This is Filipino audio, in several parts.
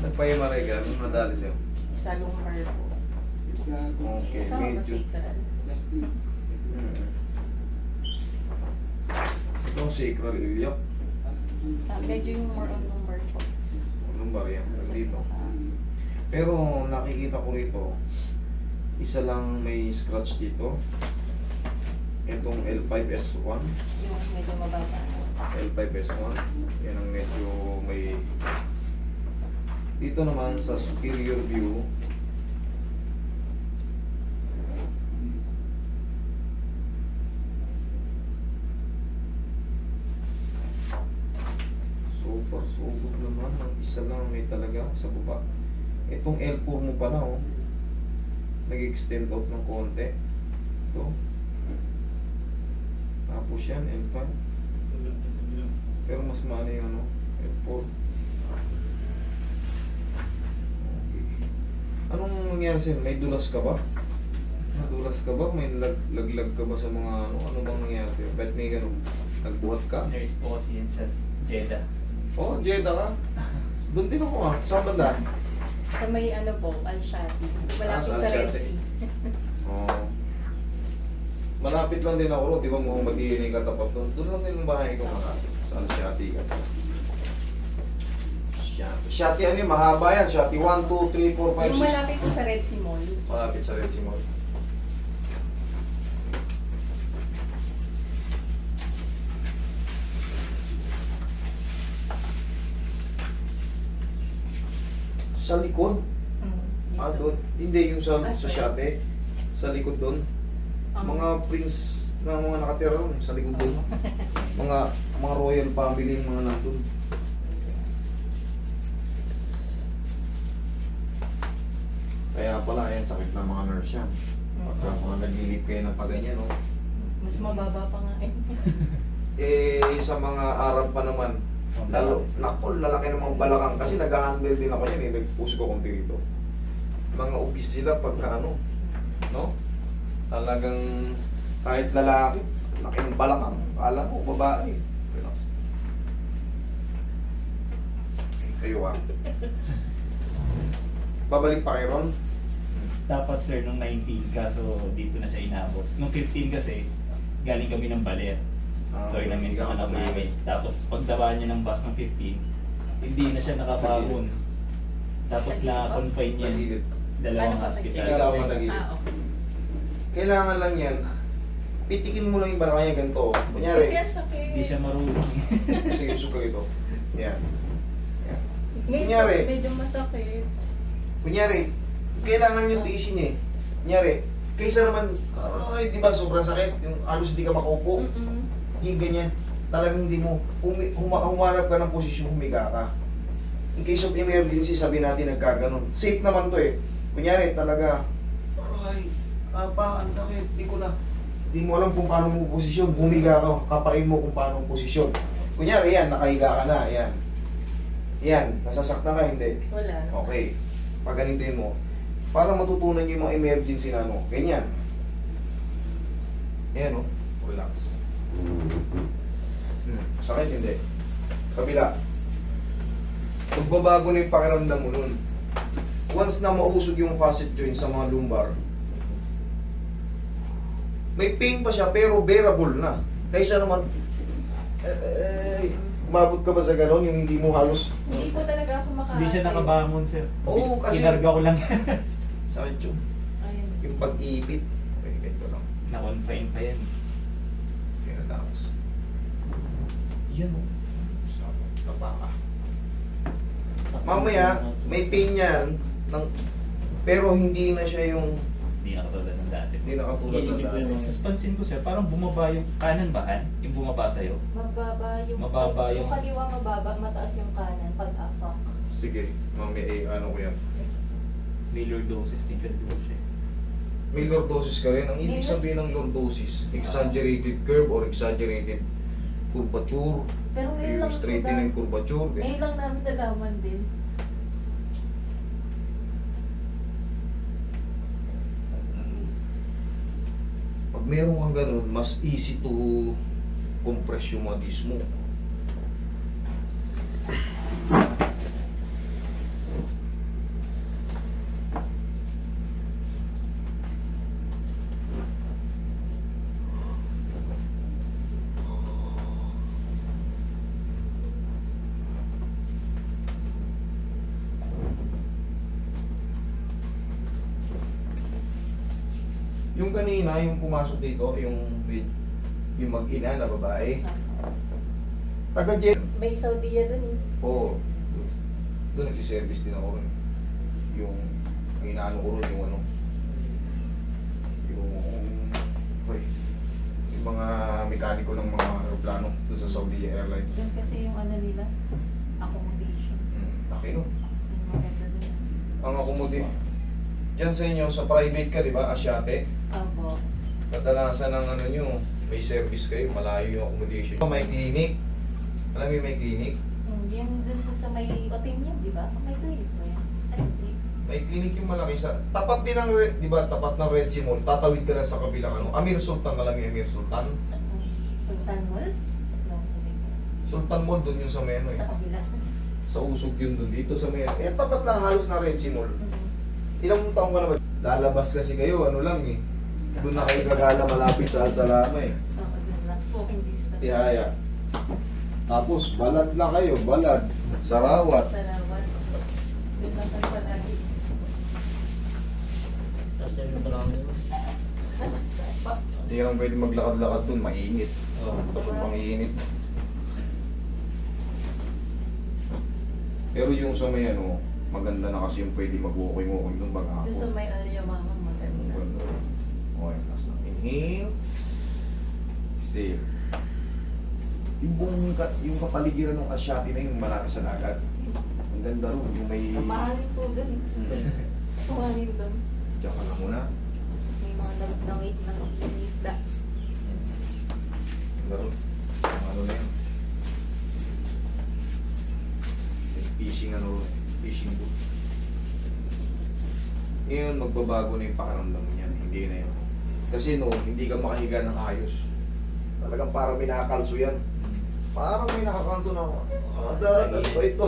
Nagpa-MRI ka, anong nadali sa'yo? Sa lumbar po. Okay, Kasama ba medyo. sacral? Itong sacral iliac. Medyo yung more on lumbar po. Lumbar yan, dito. Pero nakikita ko rito, isa lang may scratch dito. Itong L5S1. Yung medyo mababa. L5S1. Yan ang medyo may... Dito naman sa superior view, super subok naman. Ang isa lang may talaga sa baba. Itong L4 mo pala, oh. Nag-extend out ng konti. Ito. Tapos yan, L5. Pero mas maano yung ano, L4. Okay. Anong nangyari sa'yo? May dulas ka ba? Nadulas ka ba? May laglag ka ba sa mga ano? Ano bang nangyari sa'yo? Ba't may ganun? Nagbuhat ka? Nurse po kasi yun sa Jeddah. Oh, Jeddah ka? Doon din ako ah. Saan banda? Sa may ano po, Al-Shati. Malapit sa sa Red Al-Shati. Sea. Oo. Malapit lang din ako, di ba Muhammad DNA katapat doon? Doon lang din ang bahay ko malapit. Sa Al-Shati ka. Shati ano yun? Mahaba yan. Shati 1, 2, 3, 4, 5, Yung 6. malapit po sa Red Sea Mall. Malapit sa Red Sea Mall. Sa likod? Dito. Doon. Hindi, yung sa sorry. Shati. Sa likod doon. Mga prince na mga nakatira doon. Sa likod doon. mga royal family yung mga nandun. Kaya pala, ayan, sakit ng mga nurse yan. Pagka mga naglilip kayo ng paganyan, no? Mas mababa pa nga eh. Sa mga Arab pa naman, lalo, naku, lalaki ng mga balakang. Kasi nag-handle din ako yan, nagpuso ko konti rito. Mga obese sila pagka ano, no? Talagang kahit lalaki, laki ng balakang. Kala mo, babae. Relax. Kayo ah. Babalik pa kayo ron? Dapat sir nung 19, kaso dito na siya inabot. Nung 15 kasi, galing kami ng Baler. Tournament ng anak namin. Tapos pagdaba niya ng bus ng 15, hindi na siya nakabangon. Tapos na-confine niya Tagilid. dalawang Paano pa hospital. Hindi ka matagilid. Okay. Kailangan lang yan, pitikin mo lang yung balakang yan ganito. Kunyari, Kasi ang sakit. Hindi siya marunong. sige, suka ito. Yan. Yan. Ngayon Kunyari. po, medyo masakit. Kunyari, kailangan yung tiisin eh. Kunyari, kaysa naman, ay, di ba, sobrang sakit, yung halos hindi ka makaupo, yung ganyan, talagang hindi mo, humarap ka ng posisyon, humiga ka. In case of emergency, sabi natin nagkaganon. Safe naman to eh. Kunyari, talaga, aray, ang sakit, di ko na. Di mo alam kung paano mo posisyon, humiga ka, kapain mo kung paano mo posisyon. Kunyari, yan, nakahiga ka na, yan. Yan, nasasaktan ka, hindi. Wala. Okay. Pag ganituin mo, para matutunan nyo yung mga emergency na ano, ganyan. Ayan o, relax. Sakit hindi. Kabila. Magbabago na yung pakiramdam mo nun. Once na mausog yung facet joint sa mga lumbar, may pain pa siya pero bearable na. Kaysa naman, umabot ka ba sa gano'n yung hindi mo halos Hindi po talaga ako makaano. Hindi siya nakabangon sir. Oo, kasi- Kinarga ko lang. sakit yun. Ayun. Yung pag-iipit. Okay, ganito lang. Na-confine pa yan. Kaya relax. Yan o. Sabi, tapa ka. Mamaya, may pain yan, pero hindi na siya yung, Hindi na katulad ng dati. hindi na katulad ng dati. Tapos pansin ko sir, parang bumaba yung kanan bahan, yung bumaba sa'yo. Mababa yung yung- kaliwa mababa, mataas yung kanan pag afak. Sige, mamaya ano ko yan. May lordosis din kasi doon siya. May lordosis ka rin. Ang ibig sabihin ng lordosis, exaggerated curve or exaggerated curvature, Pero ngayon yung lang straightening curvature. ngayon lang namin nalaman din. Pag meron kang ganun, mas easy to compress yung mga disc mo. Yung kanina, yung pumasok dito, yung mag-ina na babae. Taga-jet. May Saudiya dun eh. Oo. Doon nagsiservice din ako rin. Yung inaano ko rin yung ano. Yung mga mekaniko ng mga aeroplano doon sa Saudi Airlines. Dun kasi yung ano nila, accommodation. Laki no? Yung maganda dun. Ang accommodation. Diyan sa inyo, sa private ka, di ba? Asyate. Opo. Kadalasan ng ano nyo, may service kayo, malayo yung accommodation. May clinic. Alam mo yung may clinic? Yung dun po sa may hotel niya, di ba? May clinic po yan. Ay, hindi. May clinic yung malaki sa... Tapat din ng, di ba, tapat ng Red Sea Mall. Tatawid ka lang sa kabilang ano. Amir Sultan, alam mo yung Amir Sultan? Sultan Mall? No, hindi po. Sultan Mall, doon yung sa may ano eh. Sa kabila. Sa usog yun doon. Dito sa may... Eh, tapat lang halos na Red Sea Mall. Ilang taong ka na ba? Lalabas kasi kayo, ano lang eh. Doon na kayo gagala malapit sa Alsalama eh. Oo, dun lang. Walking distance. Tihaya. Tapos, balad na kayo. Balad. Sarawat. Salamat. Dun lang tayo palagi. Hindi ka lang pwede maglakad-lakad doon. Mainit. Sobrang init. Pero yung sa may ano, maganda na kasi yung pwede mag-walking-walking doon Dun sa maghapon. may Alyamama maganda. Okay, last na. Inhale. Exhale. Yung kapaligiran ng Asyati na yung malapit sa dagat. Ang ganda ron. Yung may... Mahangin po dun. Mahangin dun. Diyan ka na muna. Tapos may mga nangit ng isda. Ganda ron. Ang ano na yun. Yung fishing ano, fishing boat. Ngayon, magbabago na yung pakaramdam niyan. Hindi na yun. Kasi no, hindi ka makahiga ng ayos. Talagang parang may nakakalso yan. Parang may nakakalso na, daragal pa ito.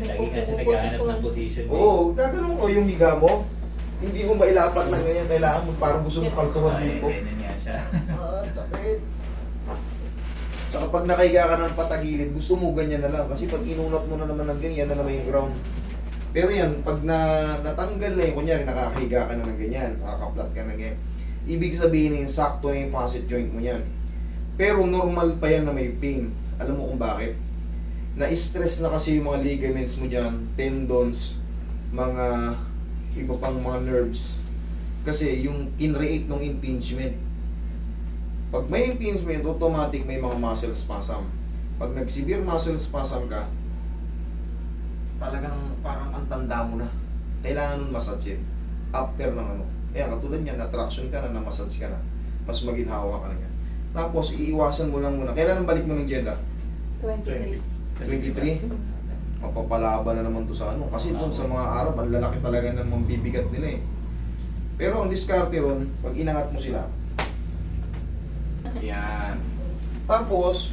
Lagi kasi naghahanap ng position. Oo, gaganon ko yung higa mo. Hindi mo mailapat ng ganyan. Kailangan mo parang gusto mo kalsuhan dito. Ganyan nga siya. Sakit. Tsaka pag nakahiga ka ng patagilid, gusto mo ganyan na lang. Kasi pag inunat mo na naman ng ganyan, na naman yung ground. Pero yan, pag natanggal na yun, kunyari nakakahiga ka na ng ganyan, nakakaplat ka na ganyan, ibig sabihin yung sakto na yung facet joint mo yan. Pero normal pa yan na may pain. Alam mo kung bakit? Na-stress na kasi yung mga ligaments mo dyan, tendons, mga iba pang mga nerves. Kasi yung kinreate ng impingement. Pag may impingement, automatic may mga muscle spasm. Pag nag-severe muscle spasm ka, talagang parang ang tanda mo na. Kailangan nun massage yun. After ng ano. Ayan, katulad niyan, na-traction ka na, na-massage ka na. Mas maginhawa ka na yan. Tapos, iiwasan mo lang muna. Kailan ang balik mo ng Jeddah? 23. 23? Mapapalaban na naman to sa ano. Kasi doon sa mga Arab, ang lalaki talaga ng mambibigat nila eh. Pero ang diskarte ron, pag inangat mo sila, yan. Tapos,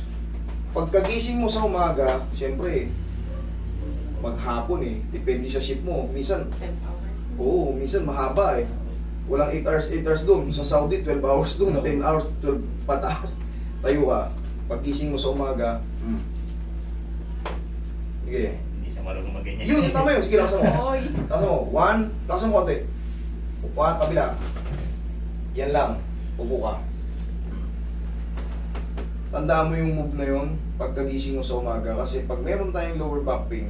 pagkagising mo sa umaga, siyempre, maghapon eh. Depende sa shift mo. Minsan, 10 hours. oo, minsan mahaba eh. Walang 8 hours doon. Sa Saudi, 12 hours doon. 10 hours, 12 pataas. Tayo ka. Pagkising mo sa umaga, sige. Hindi siya marunong mag-ganyan. Yun, tama yun. Sige, lakasan mo. Oy! Lakasan mo. 1, lakasan mo konti. 1, kabila. Yan lang. Upo ka. Tandaan mo yung move na yun pagkagising mo sa umaga. Kasi pag meron tayong lower back pain,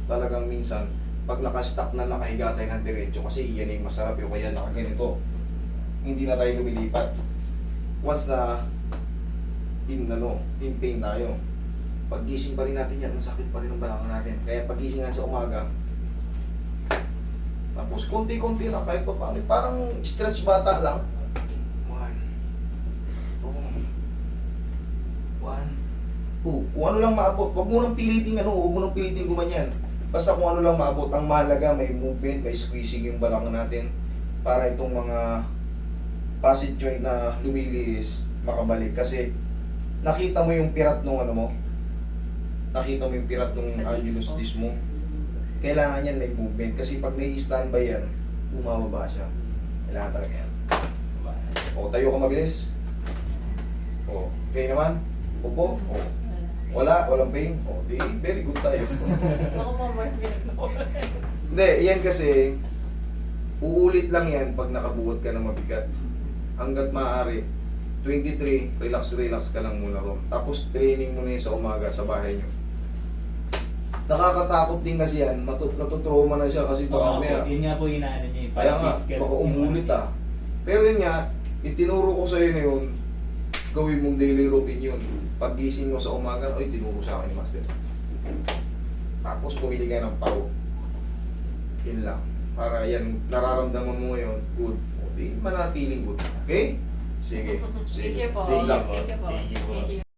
talagang minsan, pag naka-stop na nakahiga tayo ng diretso, kasi yan yung masarap yung kaya nakaganito, hindi na tayo lumilipat. Once na in pain tayo, paggising pa rin natin yan, ang sakit pa rin ng balakang natin. Kaya paggising nga sa umaga, tapos konti-konti lang kahit pa paano, parang stretch bata lang. 1, 2, 1, 2. Kung ano lang maabot, huwag mo nang piliting gumanyan. Basta kung ano lang maabot, ang mahalaga may movement, may squeezing yung balakang natin para itong mga facet joint na lumiliis makabalik. Kasi nakita mo yung pirat nung ano mo, nakita mo yung pirat nung Sa annulus disc disc mo. Kailangan yan may movement kasi pag nai-standby yan, bumababa siya. Kailangan talaga yan. O, tayo ka mabilis. O, okay naman. Upo. O, walang pain. O, di, very good tayo. Ako mamay pinag-ako. Hindi, yan kasi, uulit lang yan pag nakabuhat ka ng mabigat. hanggat maaari, 23, relax ka lang muna ron. Tapos training mo na yun sa umaga sa bahay nyo. Nakakatakot din kasi yan, natutrauma na siya kasi baka Oo, may... yun nga po inaano niya eh. Kaya nga, physical baka yung umulit ano ah. Pero yun nga, itinuro ko sa'yo na yun, gawin mong daily routine yun. Pag-gising mo sa umaga, ay, tinuro sa akin ni Master. Tapos pumili ka ng pao. Yun lang. Para yan, nararamdaman mo ngayon, good. O, di manatiling good. Okay? Sige. Thank you po. Good luck. Thank you po. Thank you po. Thank you.